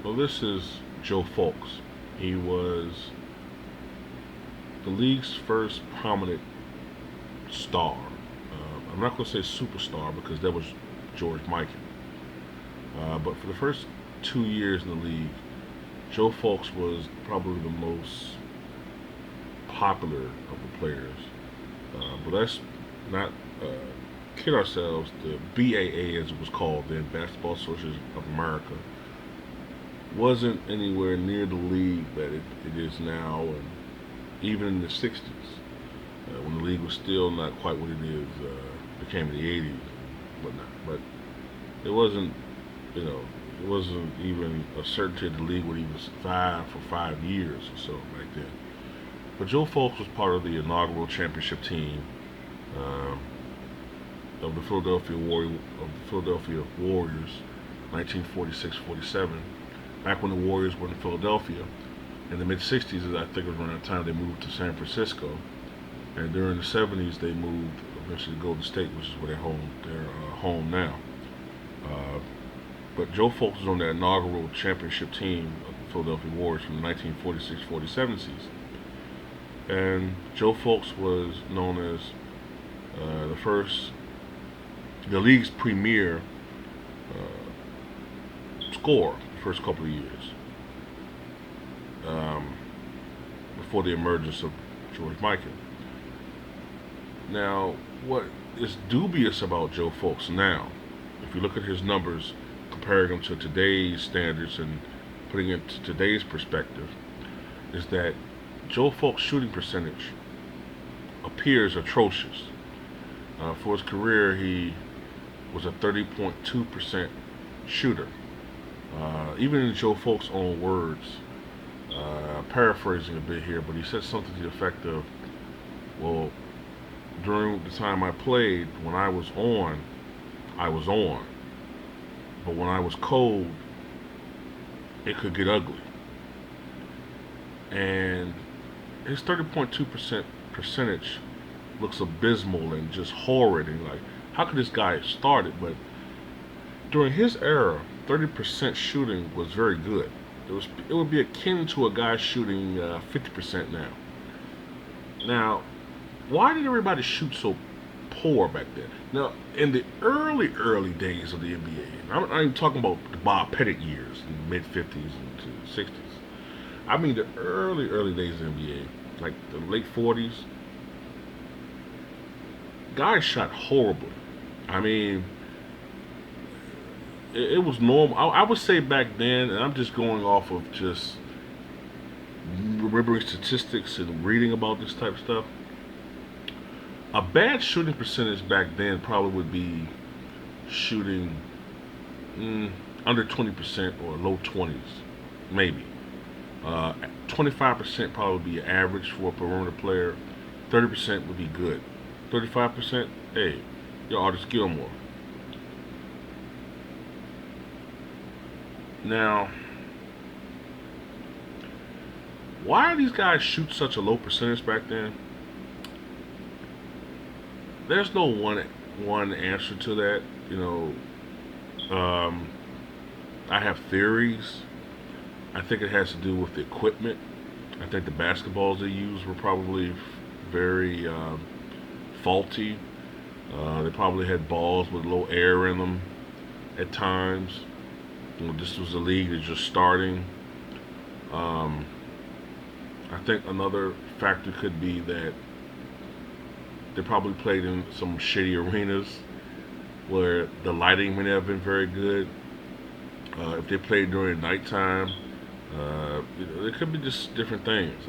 Well, this is Joe Fulks. He was the league's first prominent star. I'm not going to say superstar because that was George Mikan. But for the first 2 years in the league, Joe Fulks was probably the most popular of the players. But let's not uh, kid ourselves. The BAA, as it was called then, Basketball Association of America, wasn't anywhere near the league that it is now, and even in the '60s, when the league was still not quite what it is, became in the '80s and whatnot. But it wasn't, you know, it wasn't even a certainty that the league would even survive for 5 years or so back then. But Joe Fulks was part of the inaugural championship team um, of the Philadelphia Warriors, 1946-47. Back when the Warriors were in Philadelphia, in the mid '60s, I think it was around that time they moved to San Francisco, and during the '70s they moved eventually to Golden State, which is where they're home now. Uh, but Joe Fulks was on the inaugural championship team of the Philadelphia Warriors from the 1946-47 season, and Joe Fulks was known as the league's premier scorer the first couple of years um, before the emergence of George Mikan. Now, what is dubious about Joe Fulks now, if you look at his numbers, comparing them to today's standards and putting it to today's perspective, is that Joe Fulks' shooting percentage appears atrocious. For his career, he was a 30.2% shooter. Even in Joe Fulks' own words, paraphrasing a bit here, but he said something to the effect of, well, during the time I played, when I was on, I was on. But when I was cold, it could get ugly. And his 30.2% percentage looks abysmal and just horrid. And like, how could this guy start it? But during his era, 30% shooting was very good. It would be akin to a guy shooting 50% now. Now, why did everybody shoot so poor back then? Now, in the early days of the NBA, I'm not even talking about the Bob Pettit years in the mid '50s and to '60s. I mean the early days of the NBA, like the late '40s. Guys shot horribly. I mean, it was normal. I would say back then, and I'm just going off of just remembering statistics and reading about this type of stuff. A bad shooting percentage back then probably would be shooting under 20% or low 20s, maybe. 25% probably would be average for a perimeter player. 30% would be good. 35%, hey, you're Artist Gilmore. Now, why do these guys shoot such a low percentage back then? There's no one answer to that. You um, I have theories. I think it has to do with the equipment. I think the basketballs they used were probably very faulty. They probably had balls with low air in them at times. This was a league that's just starting. Um, I think another factor could be that they probably played in some shitty arenas where the lighting may not have been very good. If they played during nighttime, there could be just different things.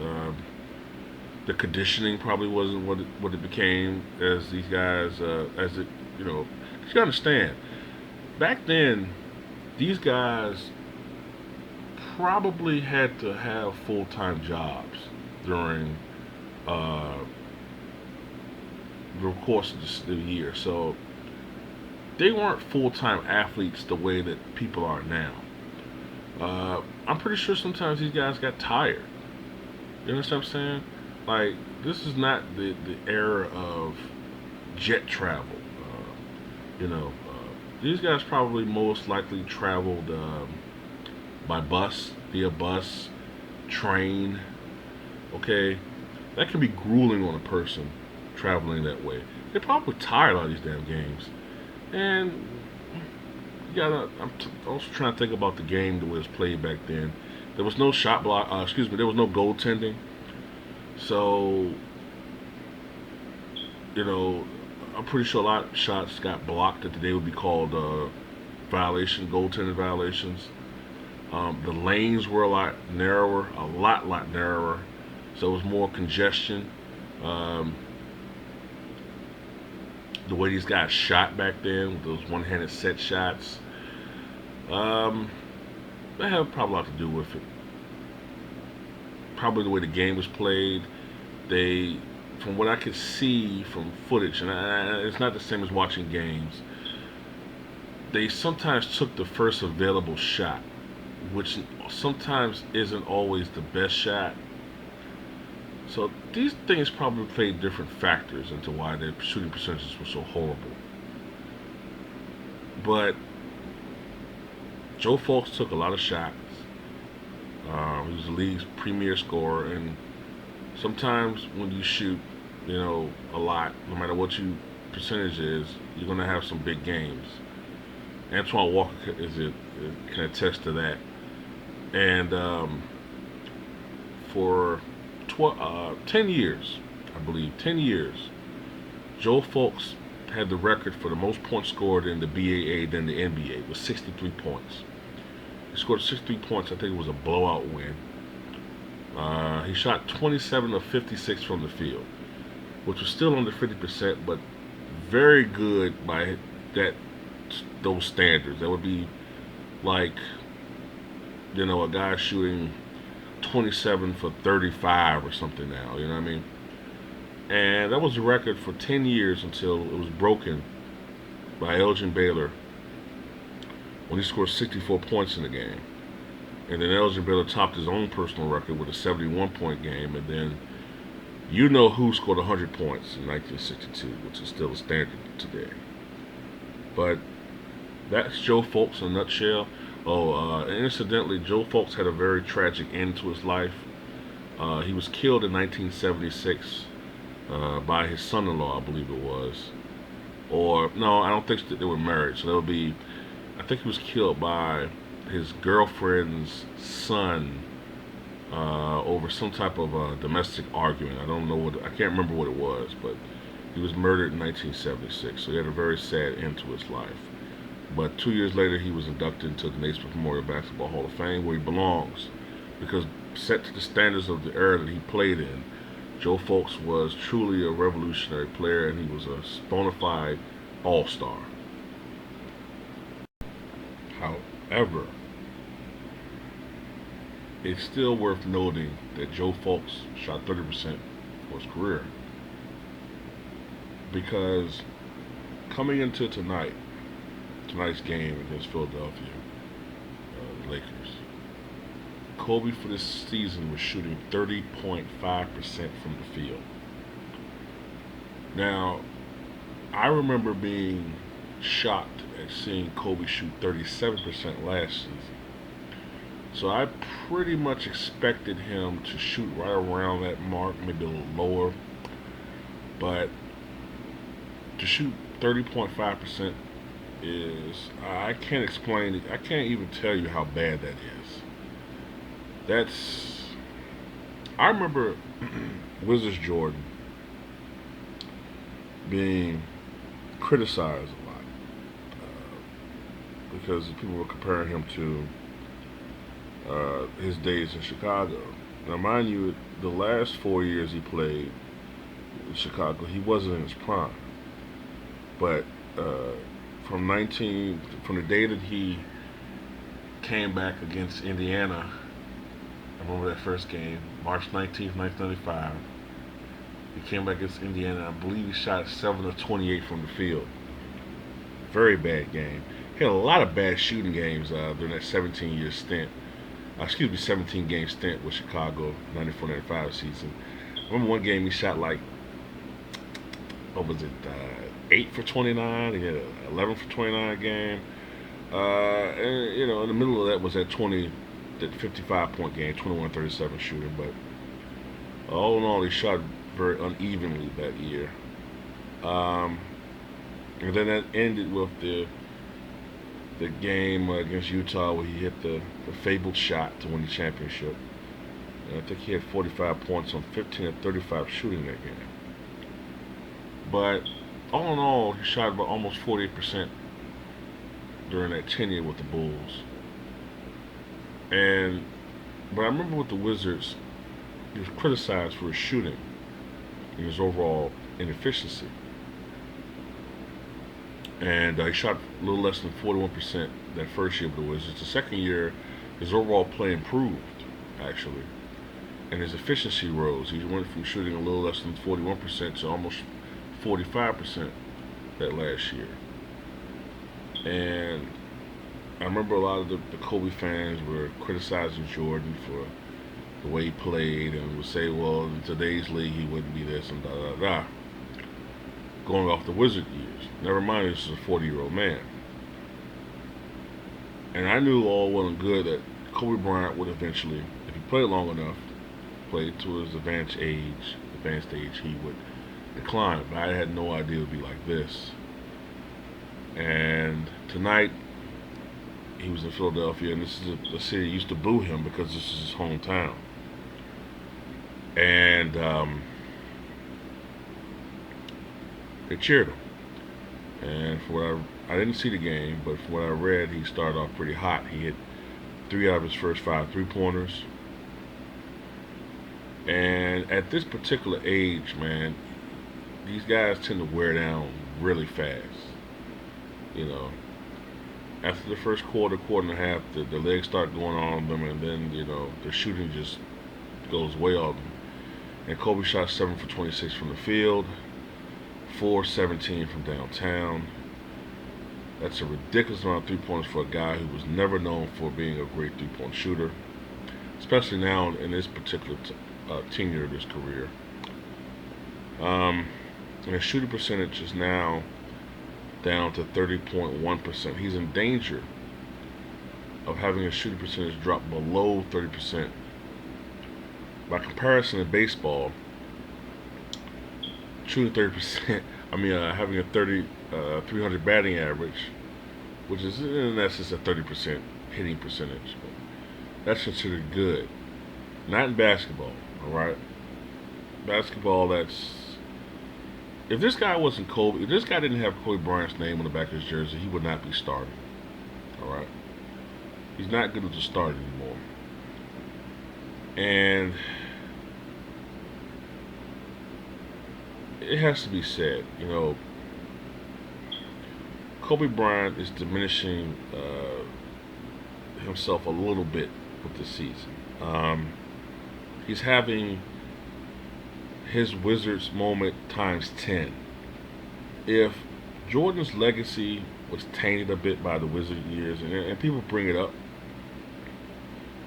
The conditioning probably wasn't what it became as these guys, as it, you know, 'cause you understand, back then, these guys probably had to have full-time jobs during uh, the course of the year. So they weren't full-time athletes the way that people are now. I'm pretty sure sometimes these guys got tired. You understand what I'm saying? Like, this is not the era of jet travel. These guys probably most likely traveled by bus, via bus, train. Okay, that can be grueling on a person traveling that way. They're probably tired of these damn games. And I'm also trying to think about the game the way it was played back then. There was no shot block. Excuse me. There was no goaltending. So you know, I'm pretty sure a lot of shots got blocked that today would be called goaltending violations. The lanes were a lot narrower, lot narrower, so it was more congestion. Um, the way these guys shot back then, with those one-handed set shots, um, that had probably a lot to do with it. Probably the way the game was played. They, from what I could see from footage, and it's not the same as watching games. They sometimes took the first available shot, which sometimes isn't always the best shot. So these things probably played different factors into why their shooting percentages were so horrible. But Joe Fulks took a lot of shots. He was the league's premier scorer, and sometimes when you shoot, a lot, no matter what your percentage is, you're gonna have some big games. Antoine Walker can attest to that. And for 10 years, I believe, 10 years, Joe Fulks had the record for the most points scored in the BAA than the NBA, with 63 points. He scored 63 points. I think it was a blowout win. He shot 27 of 56 from the field, which was still under 50%, but very good by those standards. That would be like, a guy shooting 27 for 35 or something now, you know what I mean? And that was the record for 10 years until it was broken by Elgin Baylor when he scored 64 points in the game. And then Elgin Baylor topped his own personal record with a 71-point game. And then who scored 100 points in 1962, which is still a standard today. But that's Joe Fulks in a nutshell. Incidentally, Joe Fulks had a very tragic end to his life. He was killed in 1976 by his son-in-law, I believe it was. Or, no, I don't think that they were married. So that would be, I think he was killed by his girlfriend's son over some type of domestic argument. I can't remember what it was, but he was murdered in 1976. So he had a very sad end to his life. But 2 years later, he was inducted into the Naismith Memorial Basketball Hall of Fame, where he belongs, because set to the standards of the era that he played in, Joe Fulks was truly a revolutionary player, and he was a bona fide all-star. However, it's still worth noting that Joe Fulks shot 30% for his career, because coming into tonight's game against Philadelphia, the Lakers, Kobe for this season was shooting 30.5% from the field. Now, I remember being shocked at seeing Kobe shoot 37% last season. So I pretty much expected him to shoot right around that mark, maybe a little lower. But to shoot 30.5% I can't explain it. I can't even tell you how bad that is. I remember Wizards Jordan being criticized a lot because people were comparing him to his days in Chicago. Now, mind you, the last 4 years he played in Chicago, he wasn't in his prime. But from the day that he came back against Indiana, I remember that first game, March 19th, 1995. He came back against Indiana. I believe he shot 7 of 28 from the field. Very bad game. He had a lot of bad shooting games during that 17-year stint. 17-game stint with Chicago, 94-95 season. I remember one game he shot like, what was it, 8 for 29. He had an 11 for 29 game. And in the middle of that was that that 55-point game, 21-37 shooting. But all in all, he shot very unevenly that year. Um, and then that ended with the game against Utah where he hit the fabled shot to win the championship. And I think he had 45 points on 15 of 35 shooting that game. But all in all, he shot about almost 48% during that tenure with the Bulls. And but I remember with the Wizards, he was criticized for his shooting and his overall inefficiency. And he shot a little less than 41% that first year with the Wizards. The second year, his overall play improved, actually, and his efficiency rose. He went from shooting a little less than 41% to almost 45% that last year. And I remember a lot of the Kobe fans were criticizing Jordan for the way he played and would say, well, in today's league, he wouldn't be this and da da da. Going off the Wizard years. Never mind, this is a 40-year-old man. And I knew all well and good that Kobe Bryant would eventually, if he played long enough, played to his advanced age, he would decline. But I had no idea it would be like this. And tonight, he was in Philadelphia, and this is a city used to boo him because this is his hometown. And they cheered him. And for what I didn't see the game, but from what I read, he started off pretty hot. He hit 3 out of his first 5 3-pointers. And at this particular age, man, these guys tend to wear down really fast. You know, after the first quarter and a half, the legs start going on them, and then, you know, the shooting just goes way off them. And Kobe shot 7 for 26 from the field, 4-17 from downtown. That's a ridiculous amount of 3-pointers for a guy who was never known for being a great 3-point shooter, especially now in this particular tenure of his career. And his shooting percentage is now down to 30.1%. He's in danger of having his shooting percentage drop below 30%. By comparison, in baseball, shooting 30%, having a 300 batting average, which is in essence a 30% hitting percentage. But that's considered good. Not in basketball, all right? Basketball, if this guy wasn't Kobe, if this guy didn't have Kobe Bryant's name on the back of his jersey, he would not be starting, all right? He's not good at the start anymore. And it has to be said, you know, Kobe Bryant is diminishing himself a little bit with this season. He's having his Wizards moment times 10. If Jordan's legacy was tainted a bit by the Wizard years, and people bring it up,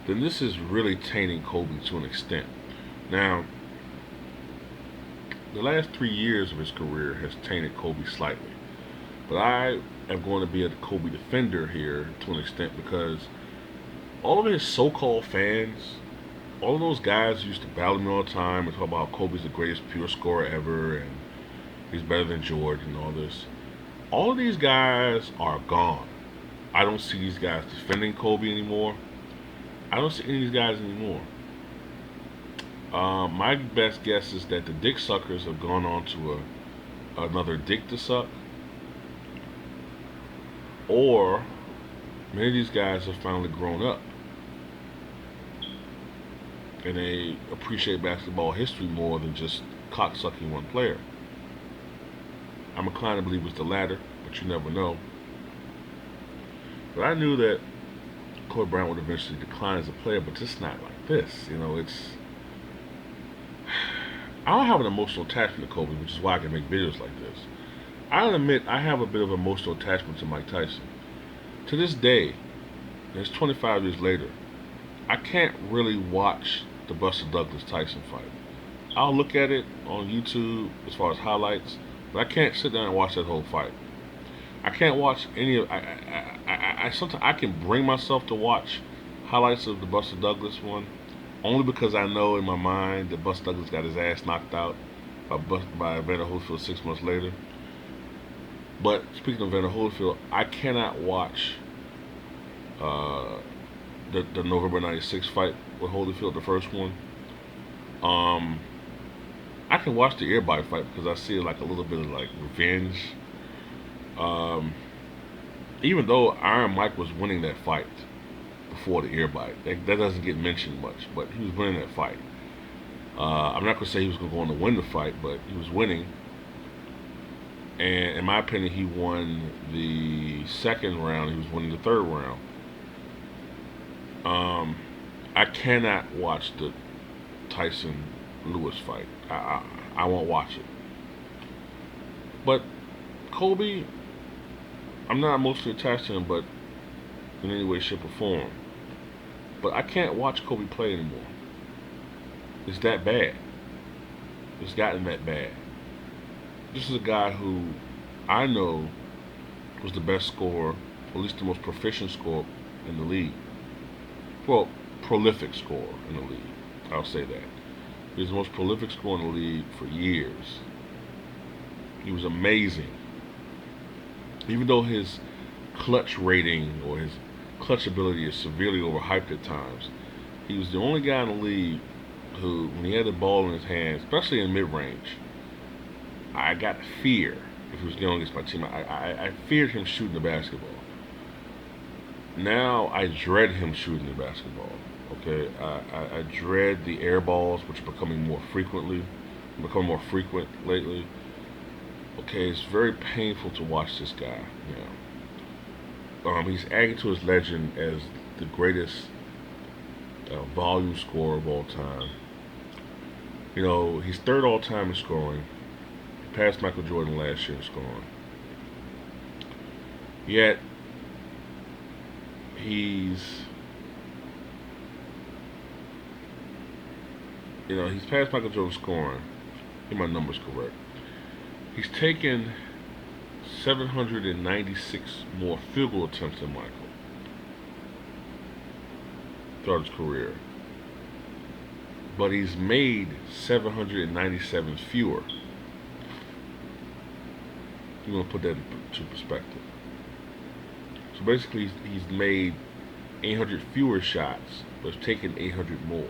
then this is really tainting Kobe to an extent. Now, the last 3 years of his career has tainted Kobe slightly. But I am going to be a Kobe defender here to an extent because all of his so-called fans, all of those guys who used to battle me all the time and talk about how Kobe's the greatest pure scorer ever and he's better than Jordan and all this. All of these guys are gone. I don't see these guys defending Kobe anymore. I don't see any of these guys anymore. My best guess is that the dick suckers have gone on to another dick to suck, or many of these guys have finally grown up and they appreciate basketball history more than just cocksucking one player. I'm inclined to believe it was the latter, but you never know. But I knew that Kobe Bryant would eventually decline as a player, but just not like this. You know, I don't have an emotional attachment to Kobe, which is why I can make videos like this. I'll admit I have a bit of emotional attachment to Mike Tyson. To this day, and it's 25 years later, I can't really watch the Buster Douglas Tyson fight. I'll look at it on YouTube as far as highlights, but I can't sit down and watch that whole fight. I can't watch any of. Sometimes I can bring myself to watch highlights of the Buster Douglas one, only because I know in my mind that Buster Douglas got his ass knocked out by Evander Holyfield 6 months later. But speaking of Evander Holyfield, I cannot watch uh, the November '96 fight with Holyfield, the first one. Um, I can watch the earbite fight because I see like a little bit of like revenge. Um, Even though Iron Mike was winning that fight before the earbite, that doesn't get mentioned much, but he was winning that fight. I'm not gonna say he was gonna go on to win the fight, but he was winning. And in my opinion, he won the second round. He was winning the third round. Um, I cannot watch the Tyson Lewis fight. I won't watch it. But Kobe, I'm not emotionally attached to him, but in any way, shape, or form. But I can't watch Kobe play anymore. It's that bad. It's gotten that bad. This is a guy who I know was the best scorer, or at least the most proficient scorer in the league. Well, prolific scorer in the league. I'll say that. He was the most prolific scorer in the league for years. He was amazing. Even though his clutch rating or his clutch ability is severely overhyped at times, he was the only guy in the league who, when he had the ball in his hands, especially in mid-range, I got fear if he was going against my team. I feared him shooting the basketball. Now I dread him shooting the basketball. Okay, I dread the air balls, which are becoming more frequent lately. Okay, it's very painful to watch this guy. He's adding to his legend as the greatest volume scorer of all time. He's third all time in scoring. He passed Michael Jordan last year in scoring. Yet he's passed Michael Jordan scoring. Get my numbers correct. He's taken 796 more field goal attempts than Michael throughout his career. But he's made 797 fewer. You want to put that into perspective. So basically, he's made 800 fewer shots, but he's taken 800 more.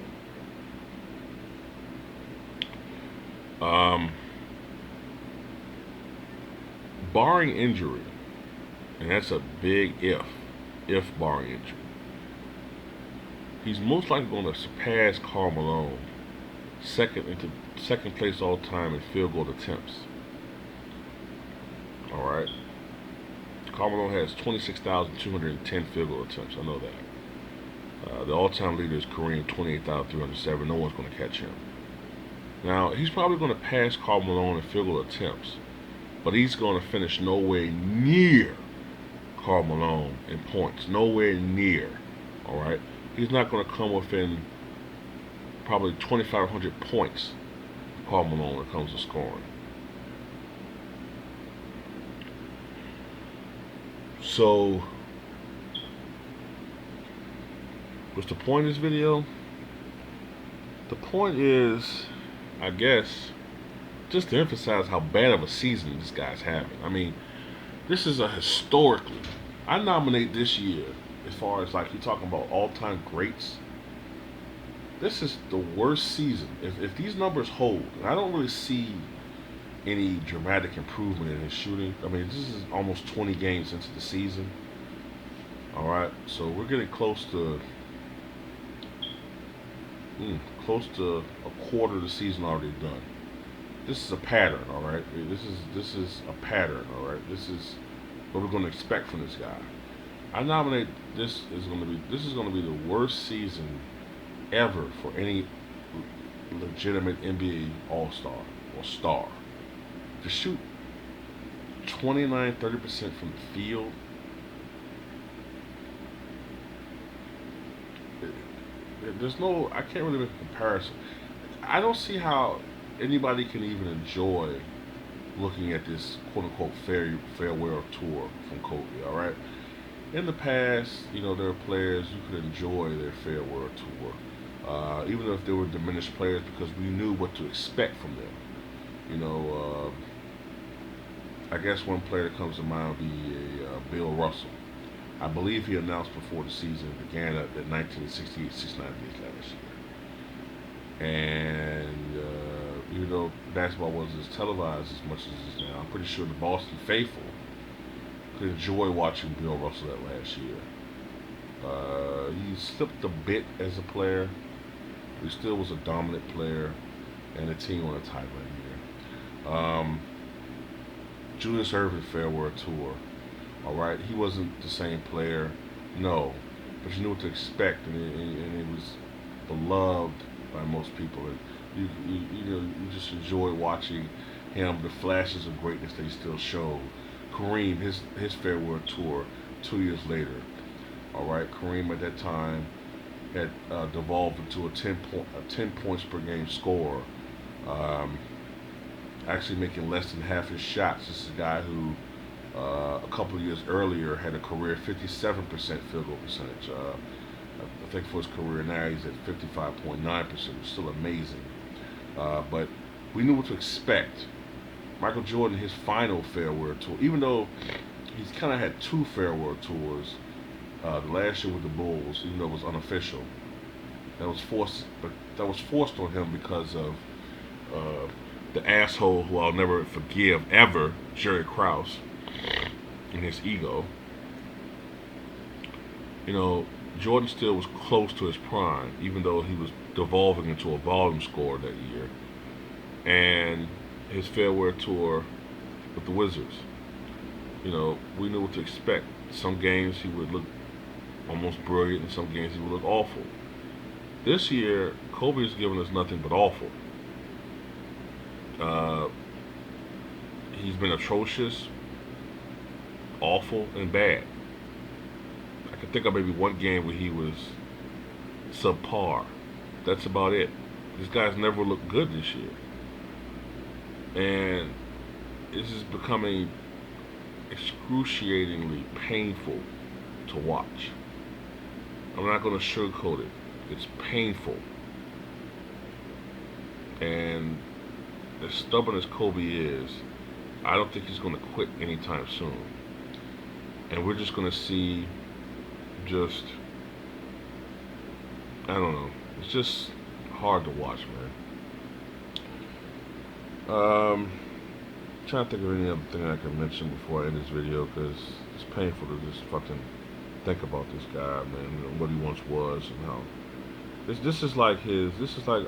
Barring injury, and that's a big if barring injury, he's most likely going to surpass Karl Malone, second place all time in field goal attempts. All right, Karl Malone has 26,210 field goal attempts. I know that. The all-time leader is Kareem, 28,307. No one's going to catch him. Now he's probably going to pass Karl Malone in field goal attempts, but he's going to finish nowhere near Karl Malone in points. Nowhere near. All right, he's not going to come within probably 2,500 points of Karl Malone when it comes to scoring. So, what's the point of this video? The point is, I guess, just to emphasize how bad of a season this guy's having. I mean, this is a historically. I nominate this year, as far as like you're talking about all-time greats. This is the worst season. If these numbers hold, and I don't really see any dramatic improvement in his shooting. I mean, this is almost 20 games into the season. All right, so we're getting close to a quarter of the season already done. This is a pattern, all right. This is a pattern, all right. This is what we're going to expect from this guy. I nominate this is going to be the worst season ever for any legitimate NBA All-Star or star. To shoot 29-30% from the field, I can't really make a comparison. I don't see how anybody can even enjoy looking at this quote-unquote farewell tour from Kobe, all right? In the past, there were players you could enjoy their farewell tour, even if they were diminished players, because we knew what to expect from them. You know, I guess one player that comes to mind would be Bill Russell. I believe he announced before the season began that 1968-69 last year. And even though basketball wasn't as televised as much as it is now, I'm pretty sure the Boston faithful could enjoy watching Bill Russell that last year. He slipped a bit as a player, but he still was a dominant player and a team on a title that year. Julius Erving farewell tour. All right, he wasn't the same player, no, but you knew what to expect, and it was beloved by most people. And you just enjoy watching him, the flashes of greatness that he still showed. Kareem, his farewell tour 2 years later. All right, Kareem at that time had devolved into a 10 points per game scorer. Um, Actually making less than half his shots. This is a guy who a couple of years earlier had a career 57% field goal percentage. I think for his career now he's at 55.9%, which is still amazing. But we knew what to expect. Michael Jordan, his final farewell tour, even though he's kind of had two farewell tours, the last year with the Bulls, even though it was unofficial, that was forced on him because of uh, the asshole who I'll never forgive ever, Jerry Krause, and his ego. You know, Jordan still was close to his prime, even though he was devolving into a volume scorer that year. And his farewell tour with the Wizards, we knew what to expect. Some games he would look almost brilliant, and some games he would look awful. This year, Kobe has given us nothing but awful. Uh, he's been atrocious, awful, and bad. I can think of maybe one game where he was subpar. That's about it. This guy's never looked good this year. And this is becoming excruciatingly painful to watch. I'm not going to sugarcoat it. It's painful. And as stubborn as Kobe is, I don't think he's going to quit anytime soon. And we're just going to see just, I don't know. It's just hard to watch, man. Trying to think of any other thing I can mention before I end this video, because it's painful to just fucking think about this guy, man, and what he once was, and how this is like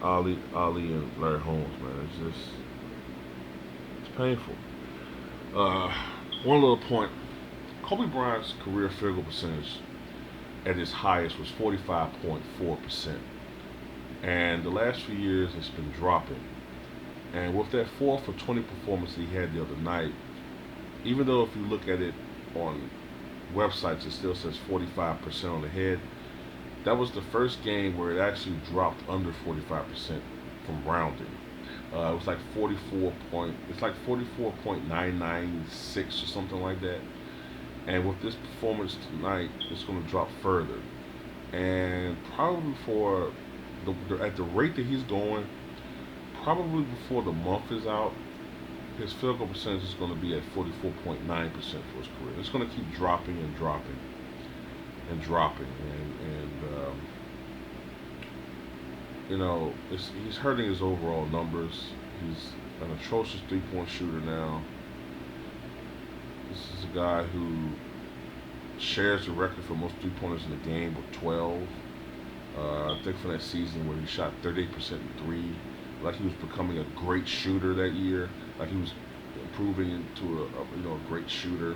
Ali and Larry Holmes, man. It's painful. Uh, One little point: Kobe Bryant's career field goal percentage at its highest was 45.4%, and the last few years it's been dropping. And with that 4 for 20 performance that he had the other night, even though if you look at it on websites it still says 45% on the head, that was the first game where it actually dropped under 45% from rounding. It was like 44.996 or something like that. And with this performance tonight, it's going to drop further. And probably at the rate that he's going, probably before the month is out, his field goal percentage is going to be at 44.9% for his career. It's going to keep dropping and dropping and dropping, and he's hurting his overall numbers. He's an atrocious three-point shooter now. This is a guy who shares the record for most three-pointers in the game with 12. I think for that season where he shot 38% in three, like he was becoming a great shooter that year, like he was improving into a great shooter.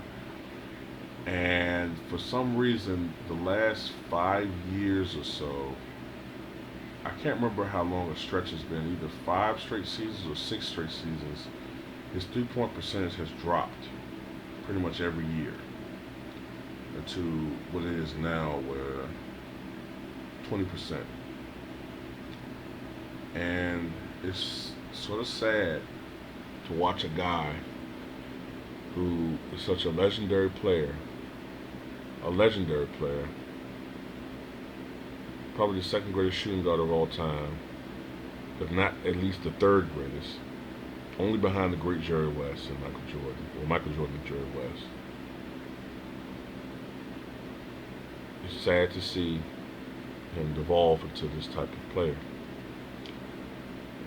And for some reason, the last 5 years or so, I can't remember how long a stretch has been, either 5 straight seasons or 6 straight seasons, his three-point percentage has dropped pretty much every year to what it is now, where 20%. And it's sort of sad to watch a guy who is such a legendary player a legendary player, probably the second greatest shooting guard of all time, but not at least the third greatest, only behind the great Jerry West and Michael Jordan, or Michael Jordan and Jerry West. It's sad to see him devolve into this type of player.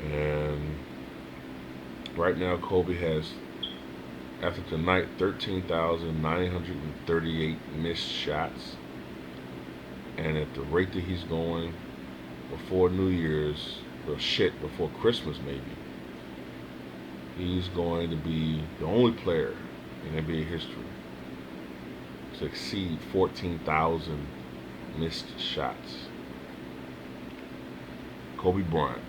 And right now, Kobe has, after tonight, 13,938 missed shots. And at the rate that he's going, before New Year's, well, before Christmas maybe, he's going to be the only player in NBA history to exceed 14,000 missed shots. Kobe Bryant.